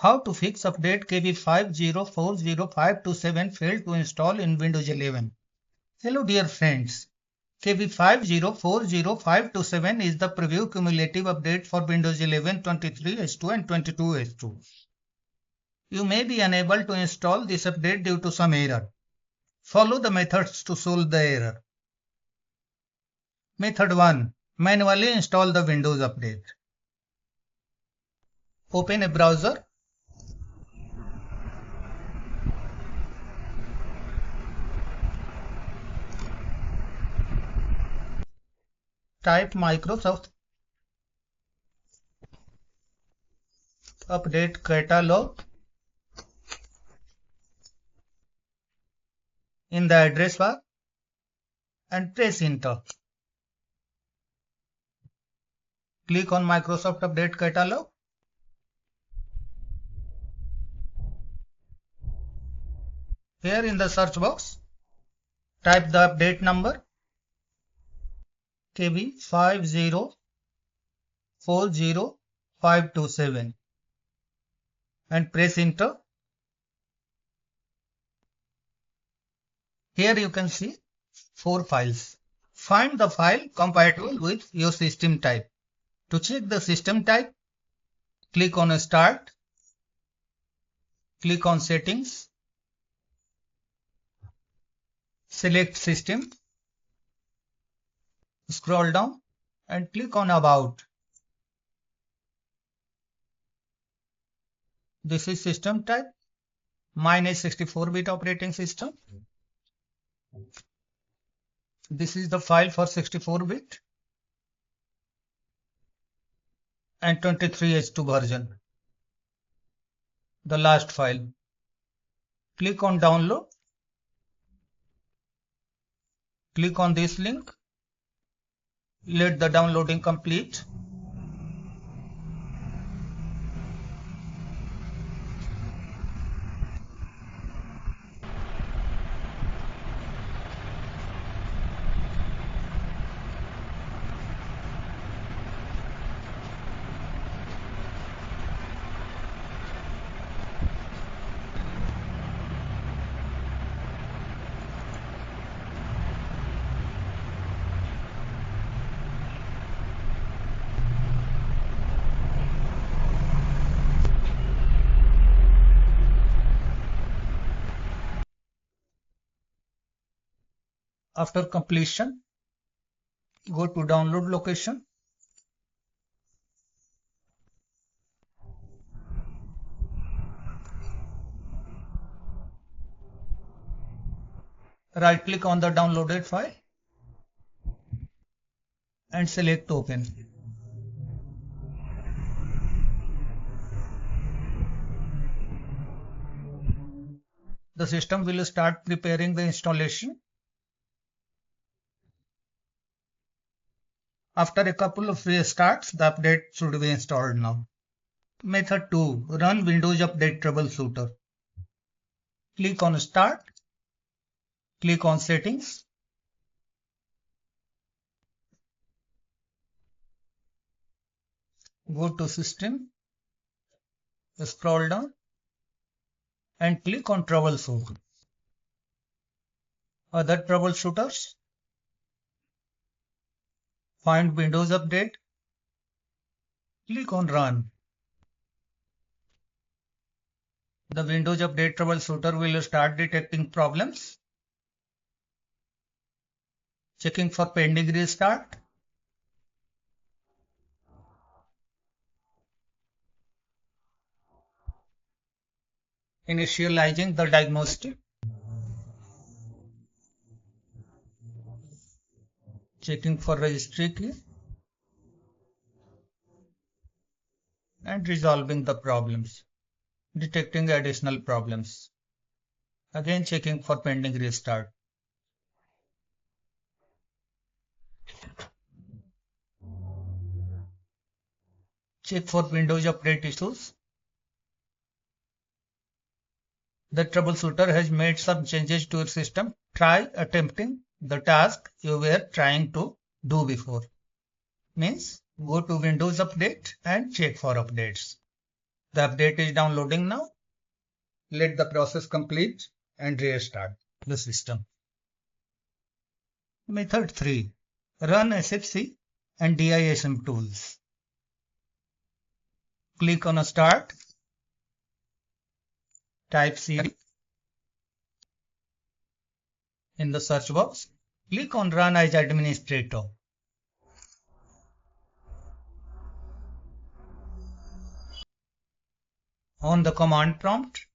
How to fix update KB5040527 failed to install in Windows 11. Hello dear friends. KB5040527 is the preview cumulative update for Windows 11 23H2 and 22H2. You may be unable to install this update due to some error. Follow the methods to solve the error. Method 1. Manually install the Windows update. Open a browser. Type Microsoft Update Catalog in the address bar and press enter. Click on Microsoft Update Catalog. Here in the search box, type the update number KB5040527 and press enter. Here you can see 4 files. Find the file compatible with your system type. To check the system type, click on Start, click on Settings, select System, scroll down and click on About. This is system type. Mine is 64-bit operating system. This is the file for 64-bit and 23H2 version. The last file. Click on Download. Click on this link. Let the downloading complete. After completion, go to download location. Right click on the downloaded file and select Open. The system will start preparing the installation. After a couple of restarts, the update should be installed now. Method 2. Run Windows Update Troubleshooter. Click on Start. Click on Settings. Go to System. Scroll down and click on Troubleshoot. Other troubleshooters. Find Windows Update. Click on Run. The Windows Update Troubleshooter will start detecting problems. Checking for pending restart. Initializing the diagnostic. Checking for registry key and resolving the problems, detecting additional problems. Again checking for pending restart. Check for Windows update issues. The troubleshooter has made some changes to your system. Try attempting the task you were trying to do before. Means go to Windows Update and check for updates. The update is downloading now. Let the process complete and restart the system. Method 3. Run SFC and DISM tools. Click on Start. Type CD in the search box. Click on Run as Administrator. On the command prompt,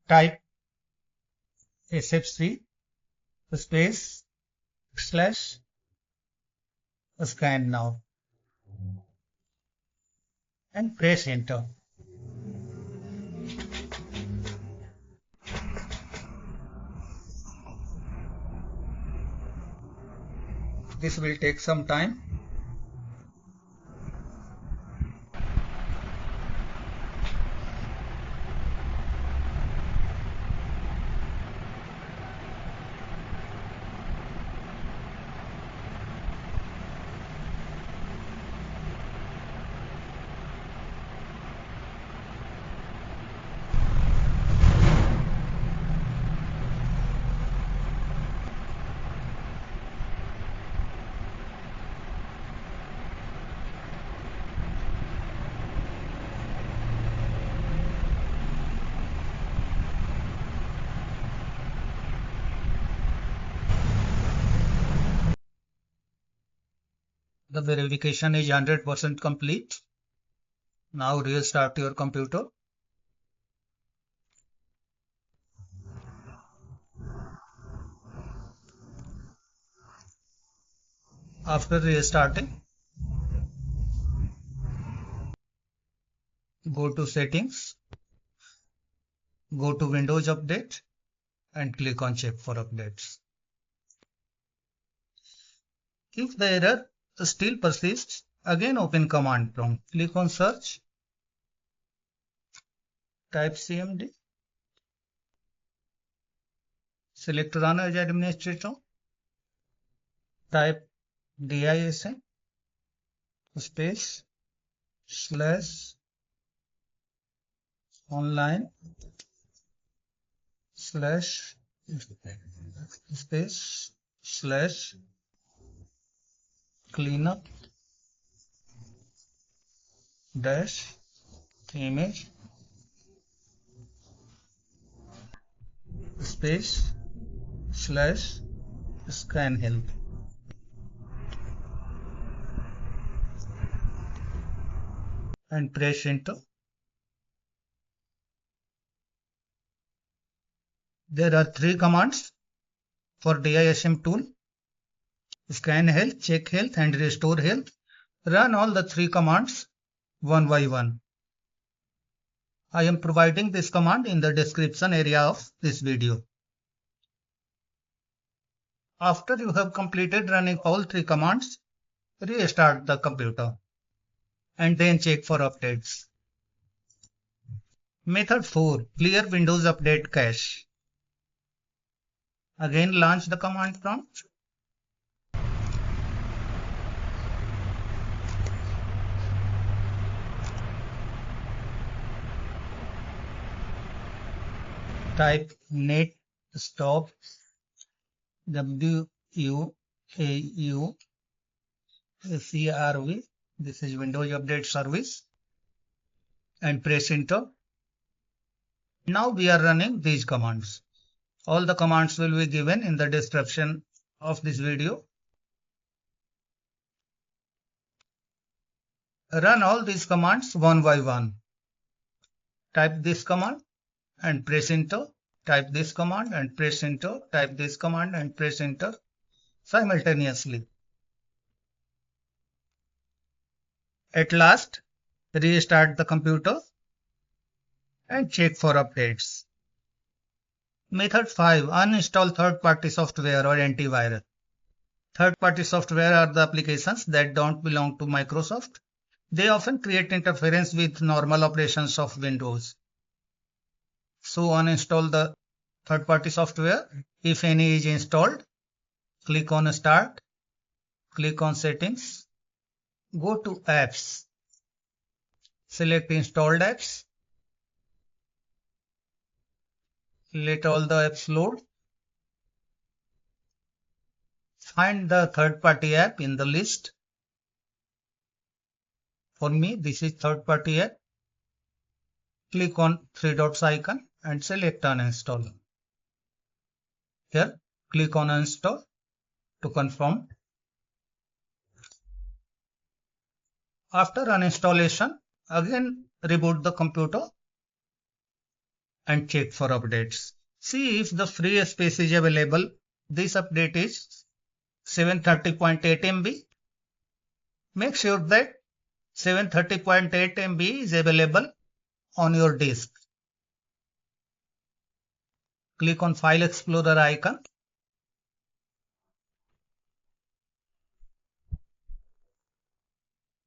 type SFC space / scan now and press enter. This will take some time. The verification is 100% complete. Now restart your computer. After restarting, go to Settings, go to Windows Update and click on Check for Updates. If the error still persists, again open command prompt. Click on Search, type CMD, select Run as Administrator, type DISM space / online / space / cleanup dash image space / scan help. And press enter. There are 3 commands for DISM tool: scan health, check health and restore health. Run all the 3 commands one by one. I am providing this command in the description area of this video. After you have completed running all 3 commands, restart the computer and then check for updates. Method 4. Clear Windows Update Cache. Again launch the command prompt. Type net stop WUAU-CRV. This is Windows Update Service and press enter. Now we are running these commands. All the commands will be given in the description of this video. Run all these commands one by one. Type this command and press enter. Type this command and press enter. Type this command and press enter simultaneously. At last, restart the computer and check for updates. Method 5. Uninstall third-party software or antivirus. Third-party software are the applications that don't belong to Microsoft. They often create interference with normal operations of Windows. So uninstall the third-party software. If any is installed, click on Start, click on Settings, go to Apps, Select installed apps. Let all the apps load. Find the third-party app in the list. For me, this is third-party app. Click on three dots icon and select uninstall. Here, click on uninstall to confirm. After uninstallation, again reboot the computer and check for updates. See if the free space is available. This update is 730.8 MB. Make sure that 730.8 MB is available on your disk. Click on File Explorer icon.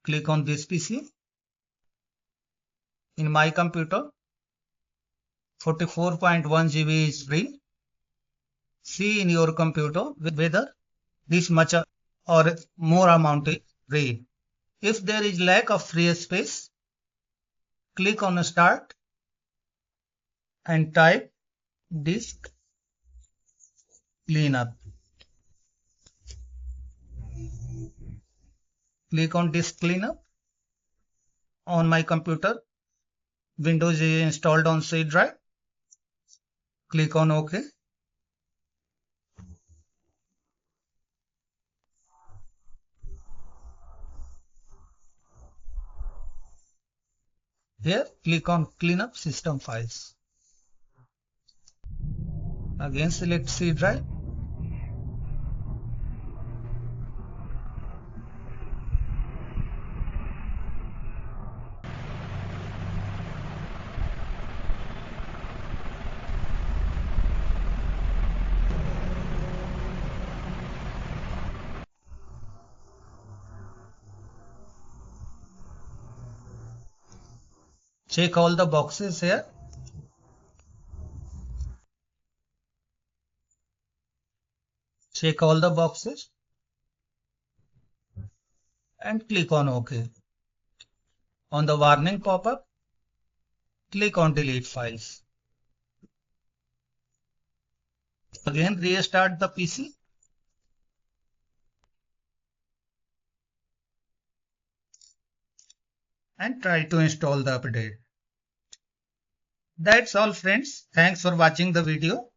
Click on this PC. In my computer, 44.1 GB is free. See in your computer whether this much or more amount is free. If there is lack of free space, click on Start and type disk cleanup. Click on disk cleanup. On my computer, Windows is installed on C drive. Click on OK. Here, click on Cleanup System Files. Again, select C drive. Check all the boxes here. Check all the boxes and click on OK. On the warning pop-up, click on Delete Files. Again, restart the PC. And try to install the update. That's all friends. Thanks for watching the video.